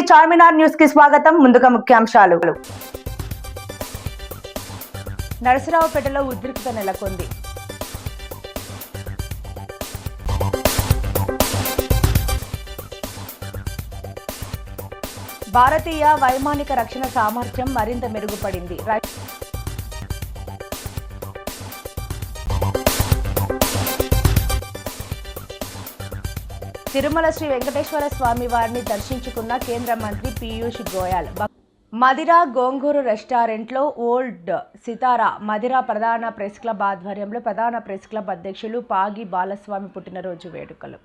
Charminar news కి స్వాగతం. ముందుగా ముఖ్యాంశాలు. నరసరావుపేటలో ఉద్రిక్తత నెలకొంది. భారతీయ వైమానిక రక్షణ సామర్థ్యం మరింత మెరుగుపడింది. తిరుమల శ్రీ వెంకటేశ్వర స్వామి వారిని దర్శించుకున్న కేంద్ర మంత్రి పీయూష్ గోయల్. మదిరా గోంగూరు రెస్టారెంట్లో ఓల్డ్ సితారా మదిరా ప్రధాన ప్రెస్ క్లబ్ ఆధ్వర్యంలో ప్రధాన ప్రెస్ క్లబ్ అధ్యక్షులు పాగి బాలస్వామి పుట్టినరోజు వేడుకలు.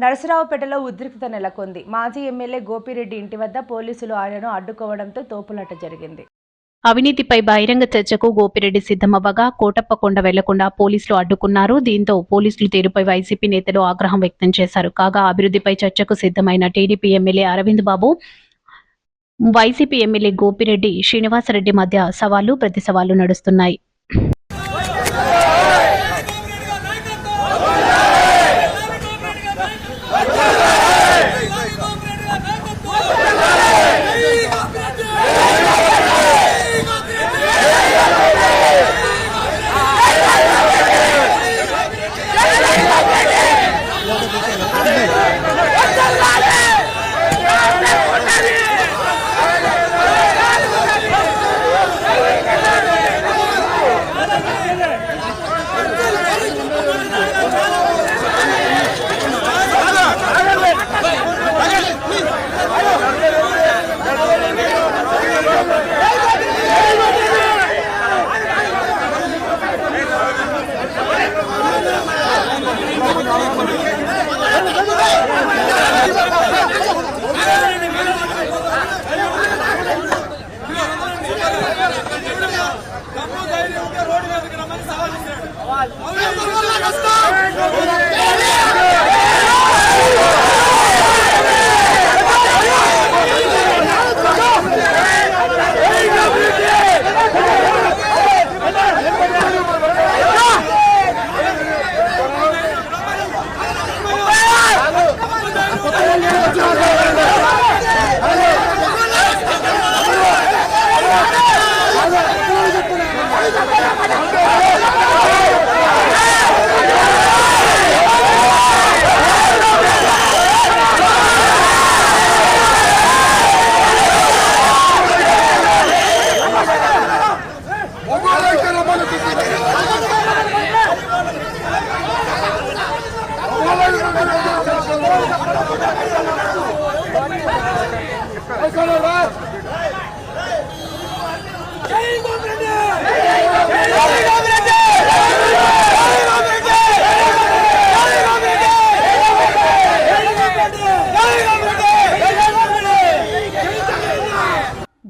నరసరావుపేటలో ఉద్రిక్తత నెలకొంది. మాజీ ఎమ్మెల్యే గోపిరెడ్డి ఇంటి వద్ద పోలీసులు ఆయనను అడ్డుకోవడంతో తోపులాట జరిగింది. అవినీతిపై బహిరంగ చర్చకు గోపిరెడ్డి సిద్ధమవ్వగా కోటప్పకొండ వెళ్లకుండా పోలీసులు అడ్డుకున్నారు. దీంతో పోలీసులు తీరుపై వైసీపీ నేతలు ఆగ్రహం వ్యక్తం చేశారు. కాగా అభివృద్ధిపై చర్చకు సిద్ధమైన టీడీపీ ఎమ్మెల్యే అరవింద్ బాబు, వైసీపీ ఎమ్మెల్యే గోపిరెడ్డి శ్రీనివాసరెడ్డి మధ్య సవాళ్లు ప్రతి సవాళ్లు నడుస్తున్నాయి.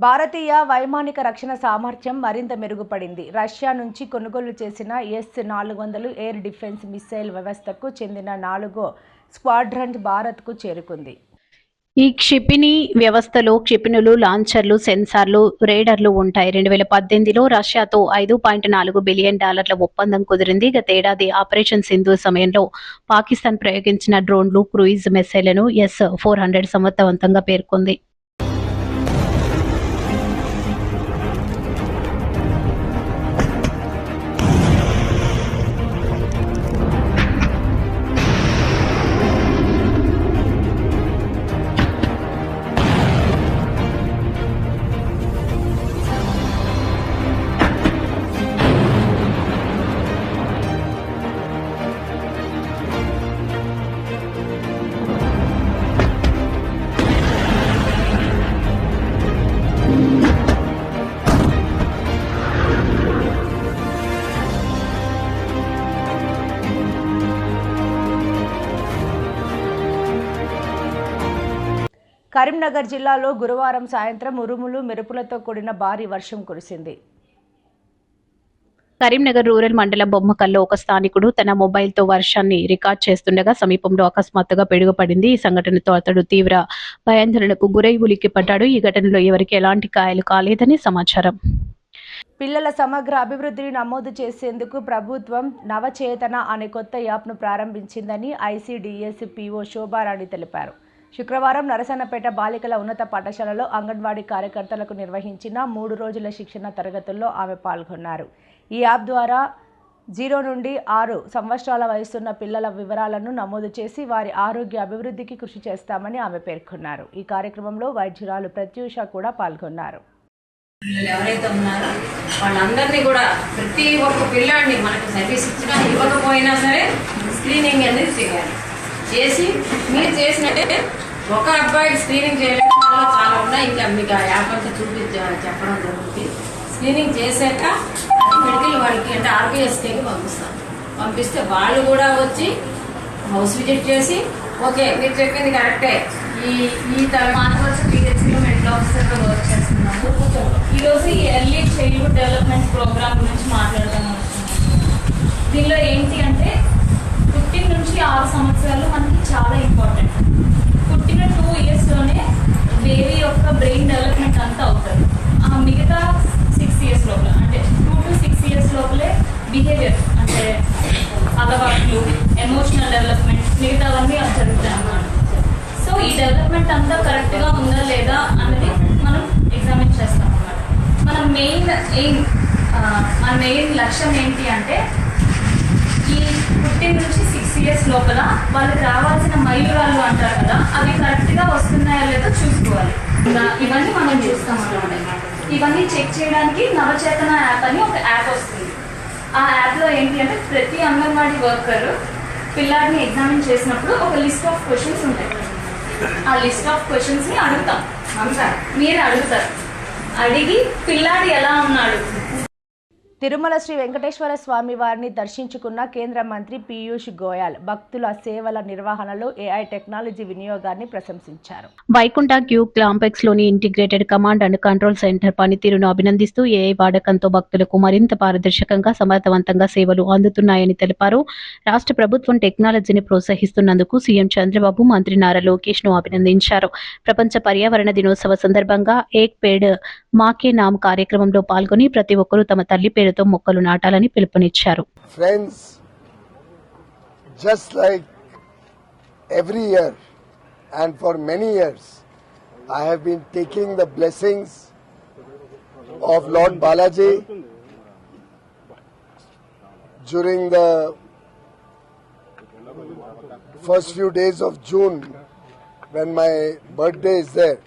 భారతీయ వైమానిక రక్షణ సామర్థ్యం మరింత మెరుగుపడింది. రష్యా నుంచి కొనుగోలు చేసిన S-400 ఎయిర్ డిఫెన్స్ మిసైల్ వ్యవస్థకు చెందిన 4వ స్క్వాడ్రన్ భారత్కు చేరుకుంది. ఈ క్షిపణి వ్యవస్థలో క్షిపణులు, లాంచర్లు, సెన్సార్లు, రేడర్లు ఉంటాయి. 2018లో రష్యాతో $5.4 బిలియన్ ఒప్పందం కుదిరింది. గతేడాది ఆపరేషన్ సింధూర్ సమయంలో పాకిస్తాన్ ప్రయోగించిన డ్రోన్లు, క్రూయిజ్ మిసైళ్లను S-400 సమర్థవంతంగా పేర్కొంది. కరీంనగర్ జిల్లాలో గురువారం సాయంత్రం ఉరుములు, మెరుపులతో కూడిన భారీ వర్షం కురిసింది. కరీంనగర్ రూరల్ మండలం బొమ్మకల్లో ఒక స్థానికుడు తన మొబైల్తో వర్షాన్ని రికార్డ్ చేస్తుండగా సమీపంలో అకస్మాత్తుగా పిడుగుపడింది. ఈ సంఘటనతో అతడు తీవ్ర భయాందోళనకు గురై ఉలిక్కిపడ్డాడు. ఈ ఘటనలో ఎవరికి ఎలాంటి గాయాలు కాలేదని సమాచారం. పిల్లల సమగ్ర అభివృద్ధిని నమోదు చేసేందుకు ప్రభుత్వం నవచేతన అనే కొత్త యాప్ను ప్రారంభించిందని ICDS PO శోభారాణి తెలిపారు. శుక్రవారం నరసన్నపేట బాలికల ఉన్నత పాఠశాలలో అంగన్వాడీ కార్యకర్తలకు నిర్వహించిన 3 రోజుల శిక్షణ తరగతుల్లో ఆమె పాల్గొన్నారు. ఈ యాప్ ద్వారా 0 నుండి 6 సంవత్సరాల వయసున్న పిల్లల వివరాలను నమోదు చేసి వారి ఆరోగ్య అభివృద్ధికి కృషి చేస్తామని ఆమె పేర్కొన్నారు. ఈ కార్యక్రమంలో వైద్యురాలు ప్రత్యూష కూడా పాల్గొన్నారు. ఎవరైతే ఉన్నారో వాళ్ళందరినీ కూడా ప్రతి ఒక్క పిల్లాడిని మనకు సర్వీస్ ఇచ్చినా ఇవ్వకపోయినా సరే స్క్రీనింగ్ అనేది చేయాలి. చేసి మీరు చేసినట్టే ఒక అబ్బాయి స్క్రీనింగ్ చేయడం వల్ల చాలా ఉన్నాయి. ఇంకా మీకు ఆ యాప్ అంతా చెప్పడం జరుగుతుంది. స్క్రీనింగ్ చేశాక మెడికల్ వాడికి అంటే RPSKకి పంపిస్తే వాళ్ళు కూడా వచ్చి హౌస్ విజిట్ చేసి ఓకే మీరు చెప్పింది కరెక్టే, ఈ మానవలస PHCలో మెడికల్ ఆఫీసర్గా వర్క్ చేస్తున్నాము. ఈరోజు ఈ ఎర్లీ చైల్డ్హుడ్ డెవలప్మెంట్ ప్రోగ్రామ్ గురించి మాట్లాడదాము. దీనిలో ఏంటి అంటే 15 నుంచి 6 సంవత్సరాలు మనకి చాలా ఇంపార్టెంట్. పుట్టిన 2 ఇయర్స్లోనే బేబీ యొక్క బ్రెయిన్ డెవలప్మెంట్ అంతా అవుతుంది. మిగతా 6 ఇయర్స్ లోపల అంటే 2 to 6 ఇయర్స్ లోపలే బిహేవియర్ అంటే అలవాట్లు, ఎమోషనల్ డెవలప్మెంట్ మిగతావన్నీ జరుగుతాయి అన్నమాట. సో ఈ డెవలప్మెంట్ అంతా కరెక్ట్గా ఉందా లేదా అన్నది మనం ఎగ్జామిన్ చేస్తాం అన్నమాట. మన మెయిన్ లక్ష్యం ఏంటి అంటే ఈ 15 నుంచి 6 ఇయర్స్ లోపల వాళ్ళకి రావాల్సిన మైలురాళ్ళు అంటారు కదా, అవి కరెక్ట్గా వస్తున్నాయా లేదో చూసుకోవాలి. ఇవన్నీ మనం చూస్తాం అన్నమాట. ఇవన్నీ చెక్ చేయడానికి నవచేతన యాప్ అని ఒక యాప్ వస్తుంది. ఆ యాప్లో ఏంటి అంటే ప్రతి అంగన్వాడీ వర్కర్ పిల్లాడిని ఎగ్జామిన్ చేసినప్పుడు ఒక లిస్ట్ ఆఫ్ క్వశ్చన్స్ ఉంటాయి. ఆ లిస్ట్ ఆఫ్ క్వశ్చన్స్ని అడుగుతాం. మీరు అడుగుతారు, అడిగి పిల్లాడి ఎలా ఉన్నాడు. తిరుమల శ్రీ వెంకటేశ్వర స్వామి వారిని దర్శించుకున్న కేంద్ర మంత్రి పీయూష్ గోయల్ భక్తుల సేవల నిర్వహణలో AI టెక్నాలజీ వినియోగాన్ని ప్రశంసించారు. వైకుంఠ క్యూ కాంప్లెక్స్ లోని integrated command and control centre పనితీరును అభినందిస్తూ AI వాడకంతో భక్తులకు మరింత పారదర్శకంగా, సమర్థవంతంగా సేవలు అందుతున్నాయని తెలిపారు. రాష్ట్ర ప్రభుత్వం టెక్నాలజీని ప్రోత్సహిస్తున్నందుకు సీఎం చంద్రబాబు మంత్రి నారా లోకేష్ ను అభినందించారు. ప్రపంచ పర్యావరణ దినోత్సవ సందర్భంగా ఏక్ పేడ్ మాకే నామ్ కార్యక్రమంలో పాల్గొని ప్రతి ఒక్కరూ తమ తల్లి పేరుతో మొక్కలు నాటాలని పిలుపునిచ్చారు. Friends, just like every year and for many years, I have been taking the blessings of Lord Balaji during the first few days of June when my birthday is there.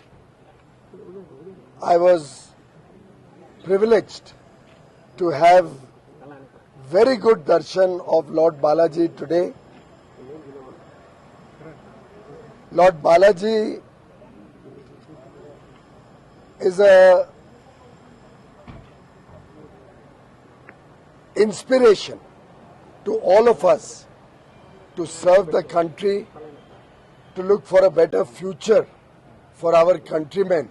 I was privileged to have very good darshan of Lord Balaji today, Lord Balaji is a inspiration to all of us to serve the country, to look for a better future for our countrymen.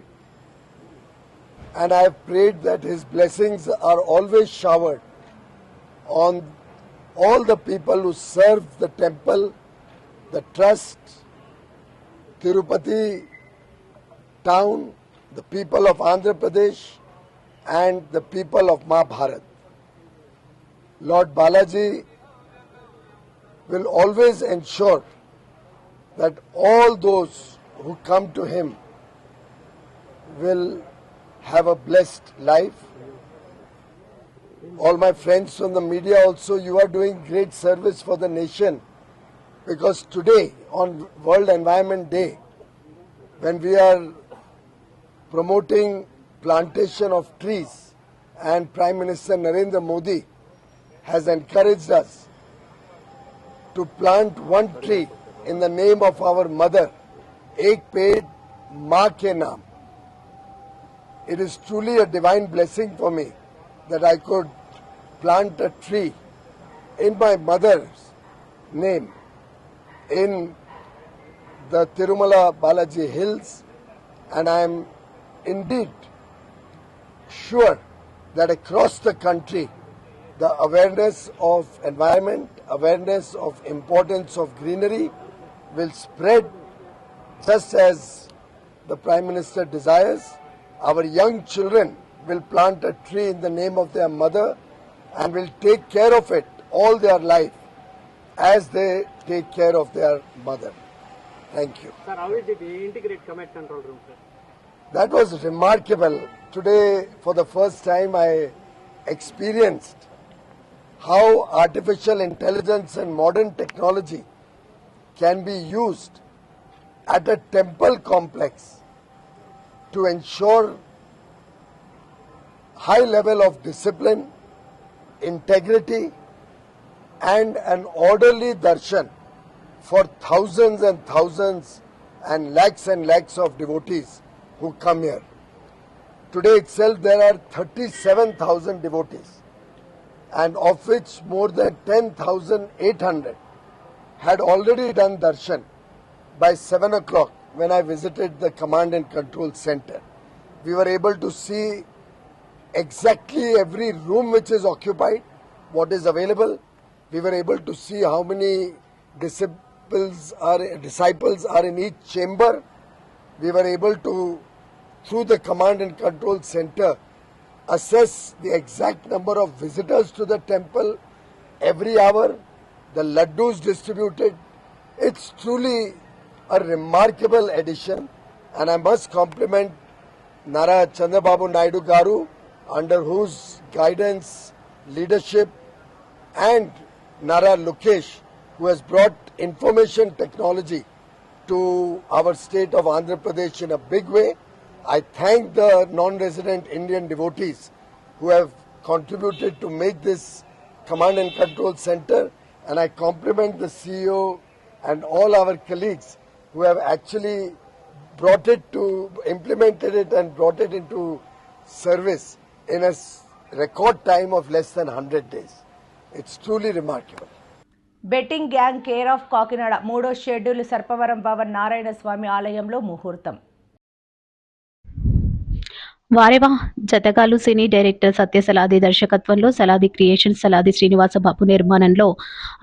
And I have prayed that his blessings are always showered on all the people who serve the temple, the trust, Tirupati town, the people of Andhra Pradesh, and the people of Mahabharat. Lord Balaji will always ensure that all those who come to him will have a blessed life. All my friends from the media also, you are doing great service for the nation, because today on World Environment Day, when we are promoting plantation of trees, and Prime Minister Narendra Modi has encouraged us to plant one tree in the name of our mother, Ek Ped Maa Ke Naam. It is truly a divine blessing for me that I could plant a tree in my mother's name in the Tirumala Balaji Hills, and I am indeed sure that across the country the awareness of environment, awareness of importance of greenery will spread just as the Prime Minister desires. Our young children will plant a tree in the name of their mother and will take care of it all their life as they take care of their mother. Thank you. Sir, how is it integrate command control room, sir? That was remarkable. Today, for the first time, I experienced how artificial intelligence and modern technology can be used at a temple complex to ensure high level of discipline, integrity, and an orderly darshan for thousands and thousands and lakhs of devotees who come here. Today itself there are 37,000 devotees, and of which more than 10,800 had already done darshan by 7 o'clock when I visited the Command and Control Center. We were able to see exactly every room which is occupied, what is available. We were able to see how many disciples are in each chamber. We were able to, through the Command and Control Center, assess the exact number of visitors to the temple every hour, the laddus distributed. It's truly a remarkable addition, and I must compliment Nara Chandrababu Naidu Garu, under whose guidance, leadership, and Nara Lokesh, who has brought information technology to our state of Andhra Pradesh in a big way. I thank the non-resident Indian devotees who have contributed to make this Command and Control Center, and I compliment the CEO and all our colleagues who have actually implemented it and brought it into service in a record time of less than 100 days. It's truly remarkable. Betting gang care of Kakinada 3వ schedule Sarpavaram Bhavan Narayana స్వామి ఆలయంలో ముహూర్తం. వారేవా జతగాలు సినీ director సత్యసలాది దర్శకత్వంలో Saladi creation Saladi Srinivasa బాబు నిర్మాణంలో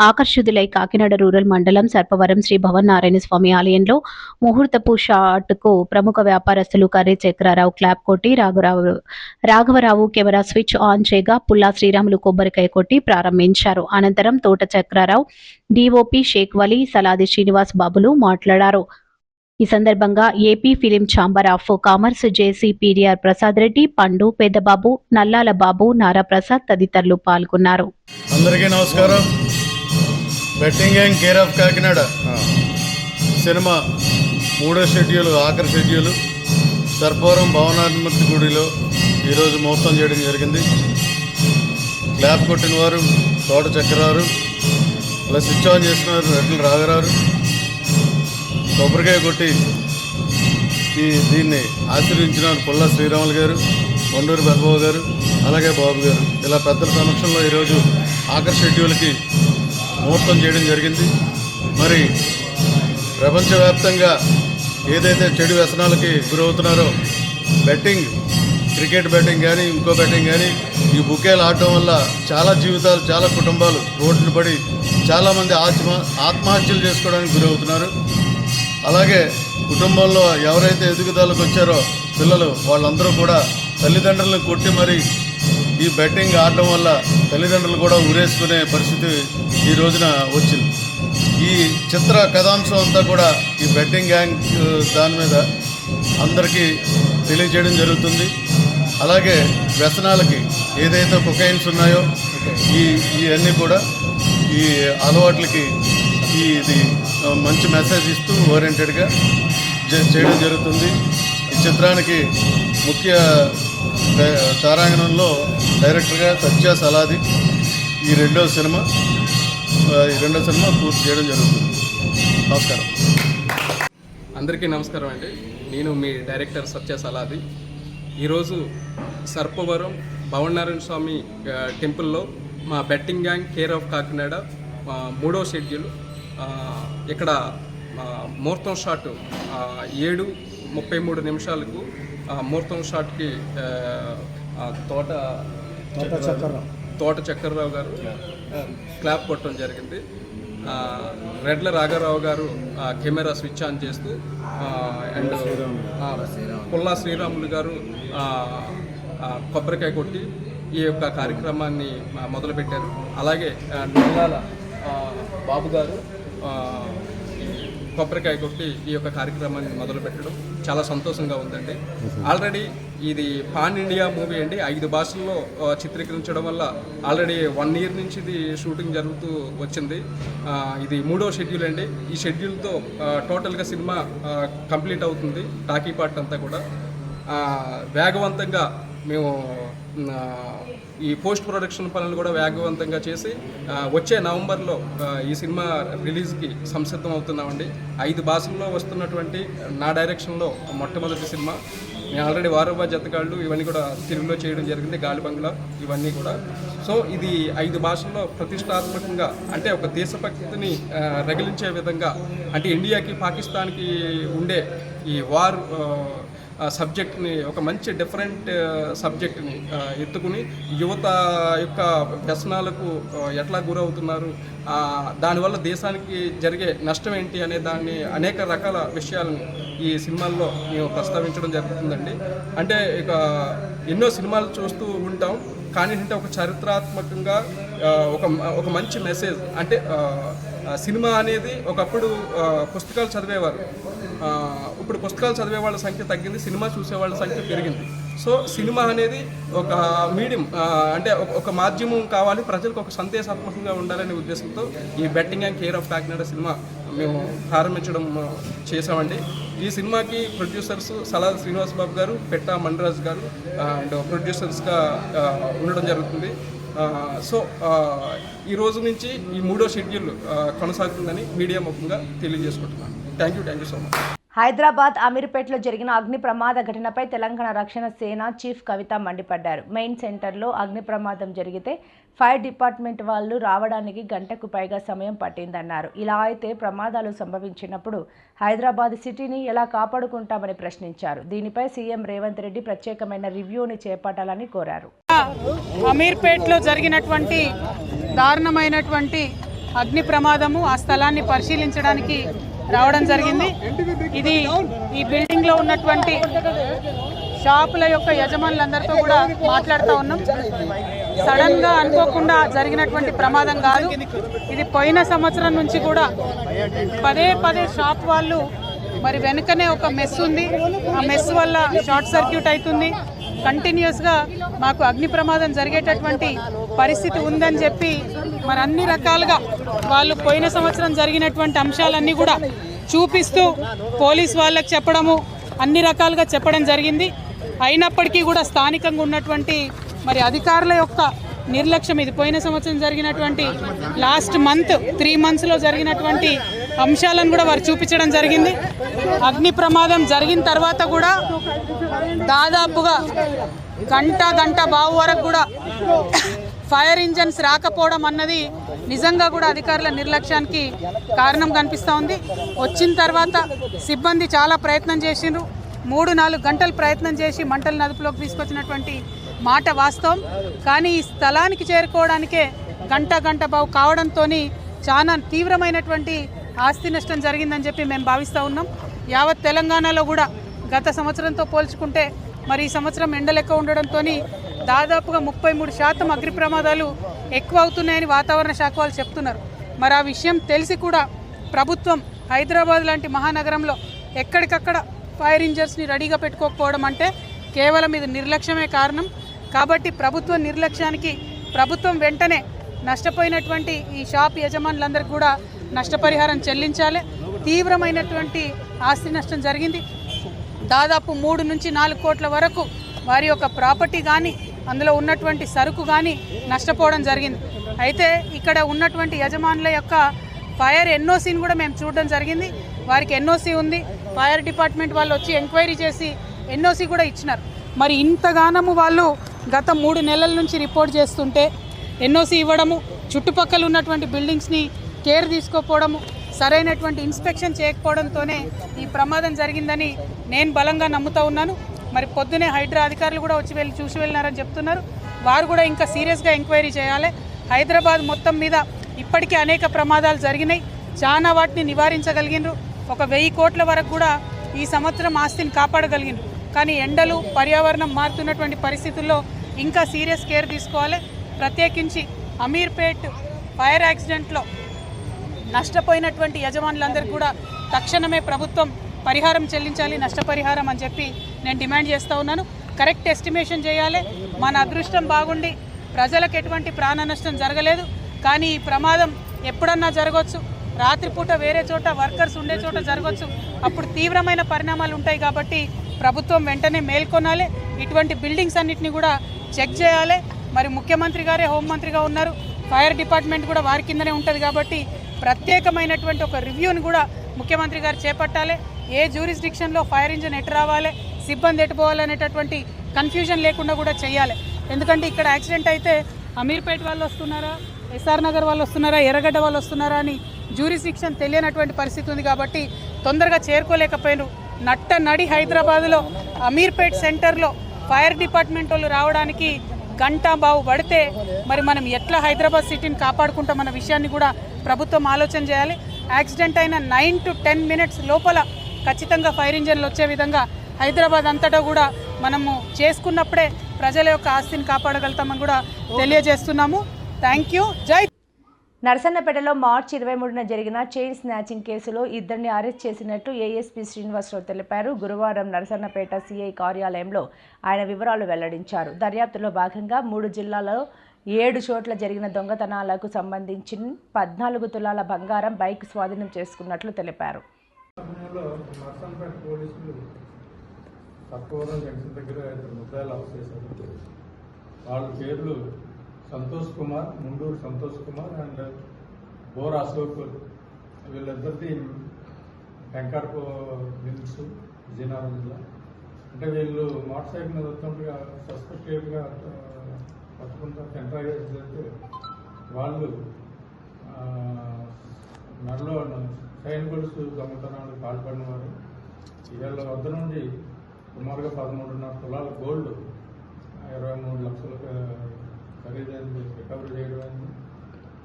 ఆకర్షితులై Kakinada rural మండలం సర్పవరం శ్రీ భవన్ నారాయణ స్వామి ఆలయంలో ముహూర్తపు షాట్కు ప్రముఖ వ్యాపారస్తులు కర్రీ చక్రారావు క్లాప్ కొట్టి రాఘవరావు కెమెరా స్విచ్ ఆన్ చేయగా పుల్లా శ్రీరాములు కొబ్బరికాయ కొట్టి ప్రారంభించారు. అనంతరం తోట చక్రారావు, డిఓపి షేక్ వలీ, సలాది శ్రీనివాస్ బాబులు మాట్లాడారు. ఈ సందర్భంగా AP film chamber of commerce JC PDR Prasad Reddy, పండు, పెద్దబాబు, నల్లాల బాబు, నారా ప్రసాద్ తదితరులు పాల్గొన్నారు. అందరికీ నమస్కారం. Betting gang care of Kakinada cinema 3వ షెడ్యూల్, ఆఖరి షెడ్యూల్ సర్పవరం భవనాధిపతి గుడిలో ఈరోజు ముహూర్తం చేయడం జరిగింది. క్లాప్ కొట్టిన వారు తోట చక్రారు, అలా స్విచ్ ఆన్ చేసిన వారు రెడ్ల రాఘరారు, కొబ్బరికాయ కొట్టి దీన్ని ఆశీర్వించిన పుల్ల శ్రీరాములు గారు, కొండూరు బాబు గారు, అలాగే బాబు గారు ఇలా పెద్దల సమక్షంలో ఈరోజు ఆఖరి షెడ్యూల్కి ముహూర్తం చేయడం జరిగింది. మరి ప్రపంచవ్యాప్తంగా ఏదైతే చెడు వ్యసనాలకి గురవుతున్నారో బెట్టింగ్, క్రికెట్ బెట్టింగ్ కానీ ఇంకో బెట్టింగ్ కానీ ఈ బుకేలు ఆడటం వల్ల చాలా జీవితాలు, చాలా కుటుంబాలు రోడ్డును పడి చాలామంది ఆత్మహత్యలు చేసుకోవడానికి గురవుతున్నారు. అలాగే కుటుంబంలో ఎవరైతే ఎదుగుదలకు వచ్చారో పిల్లలు వాళ్ళందరూ కూడా తల్లిదండ్రులను కొట్టి మరి ఈ బెట్టింగ్ ఆడటం వల్ల తల్లిదండ్రులు కూడా ఊరేసుకునే పరిస్థితి ఈ రోజున వచ్చింది. ఈ చిత్ర కథాంశం అంతా కూడా ఈ బెట్టింగ్ గ్యాంగ్ దాని మీద అందరికీ తెలియజేయడం జరుగుతుంది. అలాగే వ్యసనాలకి ఏదైతే కొకైన్స్ ఉన్నాయో ఇవన్నీ కూడా ఈ అలవాట్లకి ఇది మంచి మెసేజ్ ఇస్తూ ఓరియంటెడ్గా చేయడం జరుగుతుంది. ఈ చిత్రానికి ముఖ్య తారాంగణంలో డైరెక్టర్గా సత్య సలాది ఈ రెండో సినిమా పూర్తి చేయడం జరుగుతుంది. నమస్కారం. అందరికీ నమస్కారం అండి. నేను మీ డైరెక్టర్ సత్య సలాది. ఈరోజు సర్పవరం భవనారాయణ స్వామి టెంపుల్లో మా betting gang care of Kakinada 3వ షెడ్యూల్ ఇక్కడ ముహూర్తం షాట్ 7:33 ముహూర్తం షాట్కి తోట చక్కర్రావు గారు క్లాప్ కొట్టడం జరిగింది. రెడ్ల రాఘారావు గారు కెమెరా స్విచ్ ఆన్ చేస్తూ అండ్ పుల్లా శ్రీరాములు గారు కొబ్బరికాయ కొట్టి ఈ యొక్క కార్యక్రమాన్ని మొదలుపెట్టారు. అలాగే నెల్లాల బాబు గారు కొబ్బరికాయ కొట్టి ఈ యొక్క కార్యక్రమాన్ని మొదలుపెట్టడం చాలా సంతోషంగా ఉందండి. ఆల్రెడీ ఇది పాన్ ఇండియా మూవీ అండి. 5 భాషల్లో చిత్రీకరించడం వల్ల ఆల్రెడీ 1 year నుంచి ఇది షూటింగ్ జరుగుతూ వచ్చింది. ఇది 3వ షెడ్యూల్ అండి. ఈ షెడ్యూల్తో టోటల్గా సినిమా కంప్లీట్ అవుతుంది. టాకీ పార్ట్ అంతా కూడా వేగవంతంగా మేము ఈ పోస్ట్ ప్రొడక్షన్ పనులు కూడా వేగవంతంగా చేసి వచ్చే నవంబర్లో ఈ సినిమా రిలీజ్కి సంసిద్ధం అవుతున్నామండి. 5 భాషల్లో వస్తున్నటువంటి నా డైరెక్షన్లో మొట్టమొదటి సినిమా. నేను ఆల్రెడీ వారవా జతగాళ్ళు ఇవన్నీ కూడా తెలుగులో చేయడం జరిగింది, గాలి బంగ్లా ఇవన్నీ కూడా. సో ఇది 5 భాషల్లో ప్రతిష్టాత్మకంగా అంటే ఒక దేశభక్తిని రగిలించే విధంగా, అంటే ఇండియాకి పాకిస్తాన్కి ఉండే ఈ వార్ సబ్జెక్ట్ని ఒక మంచి డిఫరెంట్ సబ్జెక్ట్ని ఎత్తుకుని యువత యొక్క వ్యసనాలకు ఎట్లా గురవుతున్నారు, దానివల్ల దేశానికి జరిగే నష్టం ఏంటి అనే దాన్ని అనేక రకాల విషయాలను ఈ సినిమాల్లో మేము ప్రస్తావించడం జరుగుతుందండి. అంటే ఇక ఎన్నో సినిమాలు చూస్తూ ఉంటాం, కానీ అంటే ఒక చారిత్రాత్మకంగా ఒక మంచి మెసేజ్. అంటే సినిమా అనేది ఒకప్పుడు పుస్తకాలు చదివేవారు, ఇప్పుడు పుస్తకాలు చదివే వాళ్ళ సంఖ్య తగ్గింది, సినిమా చూసే వాళ్ళ సంఖ్య పెరిగింది. సో సినిమా అనేది ఒక మీడియం, అంటే ఒక మాధ్యమం కావాలి, ప్రజలకు ఒక సందేశాత్మకంగా ఉండాలనే ఉద్దేశంతో ఈ betting and care of Kakinada cinema మేము ప్రారంభించడం చేసామండి. ఈ సినిమాకి ప్రొడ్యూసర్స్ సలాది శ్రీనివాస్ బాబు గారు, పెట్టా మణిరాజ్ గారు అండ్ ప్రొడ్యూసర్స్గా ఉండడం జరుగుతుంది. సో ఈ రోజు నుంచి ఈ 3వ షెడ్యూల్ కొనసాగుతుందని మీడియా ముఖంగా తెలియజేసుకుంటున్నాను. Thank you so much. Hyderabad అమీర్పేటలో జరిగిన అగ్ని ప్రమాద ఘటనపై తెలంగాణ రక్షణ సేన చీఫ్ కవిత మండిపడ్డారు. మెయిన్ సెంటర్లో అగ్ని ప్రమాదం జరిగితే ఫైర్ డిపార్ట్మెంట్ వాళ్ళు రావడానికి గంటకు పైగా సమయం పట్టిందన్నారు. ఇలా అయితే ప్రమాదాలు సంభవించినప్పుడు హైదరాబాద్ సిటీని ఎలా కాపాడుకుంటామని ప్రశ్నించారు. దీనిపై సీఎం రేవంత్ రెడ్డి ప్రత్యేకమైన రివ్యూని చేపట్టాలని కోరారు. అమీర్పేటలో జరిగినటువంటి దారుణమైనటువంటి అగ్ని ప్రమాదము, ఆ స్థలాన్ని పరిశీలించడానికి రావడం జరిగింది. ఇది ఈ బిల్డింగ్లో ఉన్నటువంటి షాపుల యొక్క యజమానులందరితో కూడా మాట్లాడుతూ ఉన్నాం. సడన్గా అనుకోకుండా జరిగినటువంటి ప్రమాదం కాదు. ఇది పోయిన సంవత్సరం నుంచి కూడా పదే షాప్ వాళ్ళు మరి వెనుకనే ఒక మెస్ ఉంది, ఆ మెస్ వల్ల షార్ట్ సర్క్యూట్ అవుతుంది, కంటిన్యూస్గా మాకు అగ్ని ప్రమాదం జరిగేటటువంటి పరిస్థితి ఉందని చెప్పి మరి అన్ని రకాలుగా వాళ్ళు పోయిన సంవత్సరం జరిగినటువంటి అంశాలన్నీ కూడా చూపిస్తూ పోలీస్ వాళ్ళకి చెప్పడము, అన్ని రకాలుగా చెప్పడం జరిగింది. అయినప్పటికీ కూడా స్థానికంగా ఉన్నటువంటి మరి అధికారుల యొక్క నిర్లక్ష్యం, ఇది పోయిన సంవత్సరం జరిగినటువంటి లాస్ట్ మంత్ 3 monthsలో జరిగినటువంటి అంశాలను కూడా వారు చూపించడం జరిగింది. అగ్ని ప్రమాదం జరిగిన తర్వాత కూడా దాదాపుగా గంట బావు వరకు కూడా ఫైర్ ఇంజన్స్ రాకపోవడం అన్నది నిజంగా కూడా అధికారుల నిర్లక్ష్యానికి కారణం కనిపిస్తూ ఉంది. వచ్చిన తర్వాత సిబ్బంది చాలా ప్రయత్నం చేసిండ్రు. 3-4 గంటలు ప్రయత్నం చేసి మంటలు అదుపులోకి తీసుకొచ్చినటువంటి మాట వాస్తవం. కానీ ఈ స్థలానికి చేరుకోవడానికే గంట బావు కావడంతో చాలా తీవ్రమైనటువంటి ఆస్తి నష్టం జరిగిందని చెప్పి మేము భావిస్తూ ఉన్నాం. యావత్ తెలంగాణలో కూడా గత సంవత్సరంతో పోల్చుకుంటే మరి ఈ సంవత్సరం ఎండలు ఎక్కువ ఉండడంతో దాదాపుగా 33% అగ్ని ప్రమాదాలు ఎక్కువ అవుతున్నాయని వాతావరణ శాఖ వాళ్ళు చెప్తున్నారు. మరి ఆ విషయం తెలిసి కూడా ప్రభుత్వం హైదరాబాద్ లాంటి మహానగరంలో ఎక్కడికక్కడ ఫైర్ ఇంజన్స్ని రెడీగా పెట్టుకోకపోవడం అంటే కేవలం ఇది నిర్లక్ష్యమే కారణం. కాబట్టి ప్రభుత్వ నిర్లక్ష్యానికి ప్రభుత్వం వెంటనే నష్టపోయినటువంటి ఈ షాప్ యజమానులందరికీ కూడా నష్టపరిహారం చెల్లించాలి. తీవ్రమైనటువంటి ఆస్తి నష్టం జరిగింది. దాదాపు 3 నుంచి 4 కోట్ల వరకు వారి యొక్క ప్రాపర్టీ కానీ అందులో ఉన్నటువంటి సరుకు కానీ నష్టపోవడం జరిగింది. అయితే ఇక్కడ ఉన్నటువంటి యజమానుల యొక్క ఫైర్ ఎన్ఓసీని కూడా మేము చూడడం జరిగింది. వారికి ఎన్ఓసీ ఉంది. ఫైర్ డిపార్ట్మెంట్ వాళ్ళు వచ్చి ఎంక్వైరీ చేసి ఎన్ఓసీ కూడా ఇచ్చినారు. మరి ఇంతగానము వాళ్ళు గత 3 నెలల నుంచి రిపోర్ట్ చేస్తుంటే ఎన్ఓసీ ఇవ్వడము, చుట్టుపక్కల ఉన్నటువంటి బిల్డింగ్స్ని కేర్ తీసుకోకపోవడము, సరైనటువంటి ఇన్స్పెక్షన్ చేయకపోవడంతోనే ఈ ప్రమాదం జరిగిందని నేను బలంగా నమ్ముతూ ఉన్నాను. మరి పొద్దునే హైడ్రా అధికారులు కూడా వచ్చి చూసి వెళ్ళినారని చెప్తున్నారు. వారు కూడా ఇంకా సీరియస్గా ఎంక్వైరీ చేయాలి. హైదరాబాద్ మొత్తం మీద ఇప్పటికే అనేక ప్రమాదాలు జరిగినాయి. చాలా వాటిని నివారించగలిగినారు. ఒక 1000 కోట్ల వరకు కూడా ఈ సంవత్సరం ఆస్తిని కాపాడగలిగినారు. కానీ ఎండలు, పర్యావరణం మారుతున్నటువంటి పరిస్థితుల్లో ఇంకా సీరియస్ కేర్ తీసుకోవాలి. ప్రత్యేకించి అమీర్పేట్ ఫైర్ యాక్సిడెంట్లో నష్టపోయినటువంటి యజమానులందరికీ కూడా తక్షణమే ప్రభుత్వం పరిహారం చెల్లించాలి, నష్టపరిహారం అని చెప్పి నేను డిమాండ్ చేస్తూ ఉన్నాను. కరెక్ట్ ఎస్టిమేషన్ చేయాలి. మన అదృష్టం బాగుండి ప్రజలకు ఎటువంటి ప్రాణ నష్టం జరగలేదు. కానీ ఈ ప్రమాదం ఎప్పుడన్నా జరగవచ్చు. రాత్రిపూట వేరే చోట వర్కర్స్ ఉండే చోట జరగవచ్చు. అప్పుడు తీవ్రమైన పరిణామాలు ఉంటాయి. కాబట్టి ప్రభుత్వం వెంటనే మేల్కొనాలి. ఇటువంటి బిల్డింగ్స్ అన్నిటిని కూడా చెక్ చేయాలి. మరి ముఖ్యమంత్రి గారే హోంమంత్రిగా ఉన్నారు. ఫైర్ డిపార్ట్మెంట్ కూడా వారి కిందనే ఉంటుంది. కాబట్టి ప్రత్యేకమైనటువంటి ఒక రివ్యూని కూడా ముఖ్యమంత్రి గారు చేపట్టాలి. ఏ జ్యూరిస్డిక్షన్లో ఫైర్ ఇంజిన్ ఎటు రావాలి, సిబ్బంది ఎటు పోవాలనేటటువంటి కన్ఫ్యూజన్ లేకుండా కూడా చేయాలి. ఎందుకంటే ఇక్కడ యాక్సిడెంట్ అయితే అమీర్పేట్ వాళ్ళు వస్తున్నారా, ఎస్ఆర్ నగర్ వాళ్ళు వస్తున్నారా, ఎర్రగడ్డ వాళ్ళు వస్తున్నారా అని జ్యూరిస్డిక్షన్ తెలియనటువంటి పరిస్థితి ఉంది. కాబట్టి తొందరగా చేరుకోలేకపోయినారు. నడి హైదరాబాద్లో అమీర్పేట్ సెంటర్లో ఫైర్ డిపార్ట్మెంట్ వాళ్ళు రావడానికి గంట బావు పడితే మరి మనం ఎట్లా హైదరాబాద్ సిటీని కాపాడుకుంటామన్న విషయాన్ని కూడా ప్రభుత్వం ఆలోచన చేయాలి. యాక్సిడెంట్ అయిన 9 to 10 minutes లోపల ఖచ్చితంగా ఫైర్ ఇంజన్లు వచ్చే విధంగా హైదరాబాద్ అంతటా కూడా మనము చేసుకున్నప్పుడే ప్రజల యొక్క ఆస్తిని కాపాడగలుగుతామని కూడా తెలియజేస్తున్నాము. Thank you. జై. నరసన్నపేటలో మార్చి 23న జరిగిన చైన్ స్నాచింగ్ కేసులో 2 అరెస్ట్ చేసినట్లు ఏఎస్పీ శ్రీనివాసరావు తెలిపారు. గురువారం నరసన్నపేట సిఐ కార్యాలయంలో ఆయన వివరాలు వెల్లడించారు. దర్యాప్తులో భాగంగా 3 జిల్లాల్లో 7 చోట్ల జరిగిన దొంగతనాలకు సంబంధించి 14 తులాల బంగారం, బైక్ స్వాధీనం చేసుకున్నట్లు తెలిపారు. సంతోష్ కుమార్, ముండూరు సంతోష్ కుమార్ అండ్ బోర్ అశోక్, వీళ్ళిద్దరిది వెంకటపో మిల్స్, విజయనగరం జిల్లా. అంటే వీళ్ళు మోటార్ సైకిల్ మీద వస్తుండగా సస్పెక్టెడ్గా పట్టుకుంటా ఇంట్రాగేట్ చేస్తే వాళ్ళు మెడలో చైన్ గొలుసు దొంగతనాలు పాల్పడిన వారు. వీళ్ళ వద్ద నుండి సుమారుగా 13.5 తులాల గోల్డ్, 23 లక్షలకు ఖరీదైంది రికవరీ చేయడం అయింది.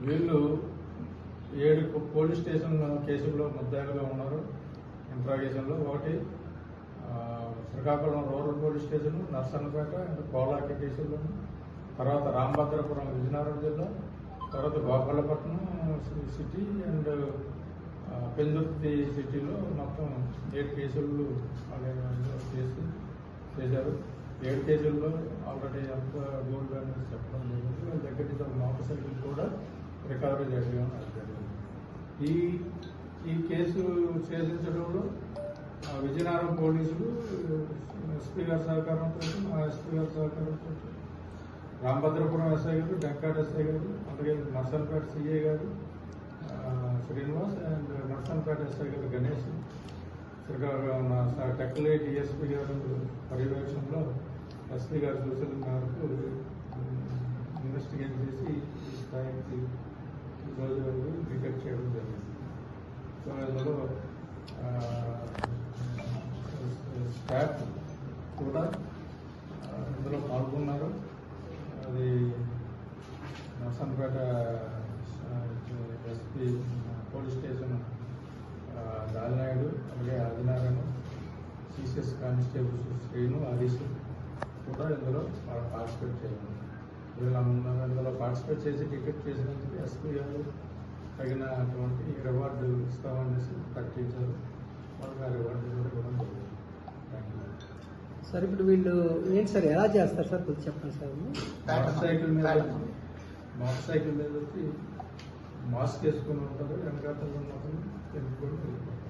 వీళ్ళు 7 పోలీస్ స్టేషన్ కేసుల్లో ముద్దాయిలుగా ఉన్నారు ఇంట్రాగేషన్లో. ఒకటి Srikakulam rural police station, Narasannapeta and కోలాకి కేసుల్లో, తర్వాత రామభద్రపురం విజయనగరం జిల్లా, తర్వాత గోపాలపట్నం సిటీ అండ్ పెందుర్తి సిటీలో మొత్తం 7 కేసులు చేశారు. 7 కేసుల్లో ఆల్రెడీ ఎంత గోల్డ్ అనేది చెప్పడం జరిగింది. వాళ్ళ దగ్గర నుంచి మోటార్ సైకిల్ కూడా రికవరీ చేయడం జరిగింది. ఈ కేసు ఛేదించడంలో విజయనగరం పోలీసులు ఎస్పీ గారి సహకారంతో, మా ఎస్పీ గారి సహకారంతో, రామభద్రపురం ఎస్ఐ గారు, వెంకట ఎస్ఐ గారు, అలాగే నర్సన్పేట సిఐ గారు, శ్రీనివాస్ అండ్ నర్సంపేట ఎస్ఐ గారు గణేష్, టెక్కలే డిఎస్పీ గారు పర్యవేక్షణలో ఎస్పీ గారు సూచనల మేరకు ఇన్వెస్టిగేట్ చేసి ఈ స్థాయికి ఈరోజు వరకు డిటెక్ట్ చేయడం జరిగింది. సో అందులో స్టాఫ్ కూడా ఇందులో పాల్గొన్నారు. అది Narsampet SP police station Dal Naidu, అలాగే ఆదినారాయణ, సిసిఎస్ కానిస్టేబుల్స్ శ్రీను, హరీష్ కూడా ఇందులో పార్టిసిపేట్ చేయాలి. ఇందులో పార్టిసిపేట్ చేసి డిటెక్ట్ చేసినందుకు ఎస్పీ గారు తగినటువంటి రివార్డు ఇస్తామనేసి ప్రకటించారు. వాళ్ళకి ఆ రివార్డు కూడా ఇవ్వడం జరిగింది. Thank you sir. ఇప్పుడు వీళ్ళు ఏంటి సార్, ఎలా చేస్తారు సార్ కొంచెం చెప్పండి సార్. మోటార్ సైకిల్ మీద వచ్చి మాస్క్ వేసుకుని ఉంటారు, వెనకాతలు ఉన్నప్పుడు తెలుపుకొని వెళ్ళిపోతారు.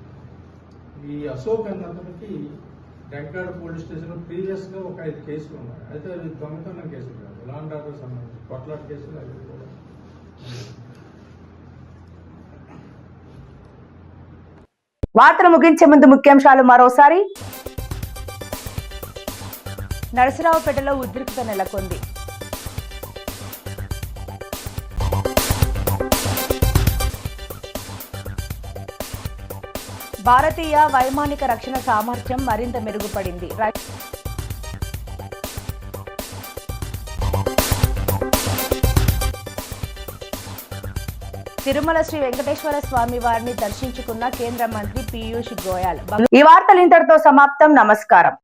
ఈ అశోక్ అన్న అతనికి వెంకాడ పోలీస్ స్టేషన్లో ప్రీవియస్గా ఒక 5 కేసులు ఉన్నాయి. అయితే అవి దొంగతనం కేసులు కాదు, లాండ్ ఆర్డర్ సంబంధించి కొట్లాట కేసులు అవి కూడా. వార్తలు ముగించే ముందు ముఖ్యాంశాలు మరోసారి. నరసరావుపేటలో ఉద్రిక్తత నెలకొంది. భారతీయ వైమానిక రక్షణ సామర్థ్యం మరింత మెరుగుపడింది. తిరుమల శ్రీ వెంకటేశ్వర స్వామి వారిని దర్శించుకున్న కేంద్ర మంత్రి పీయూష్ గోయల్. ఈ వార్తలు ఇంతటితో సమాప్తం. నమస్కారం.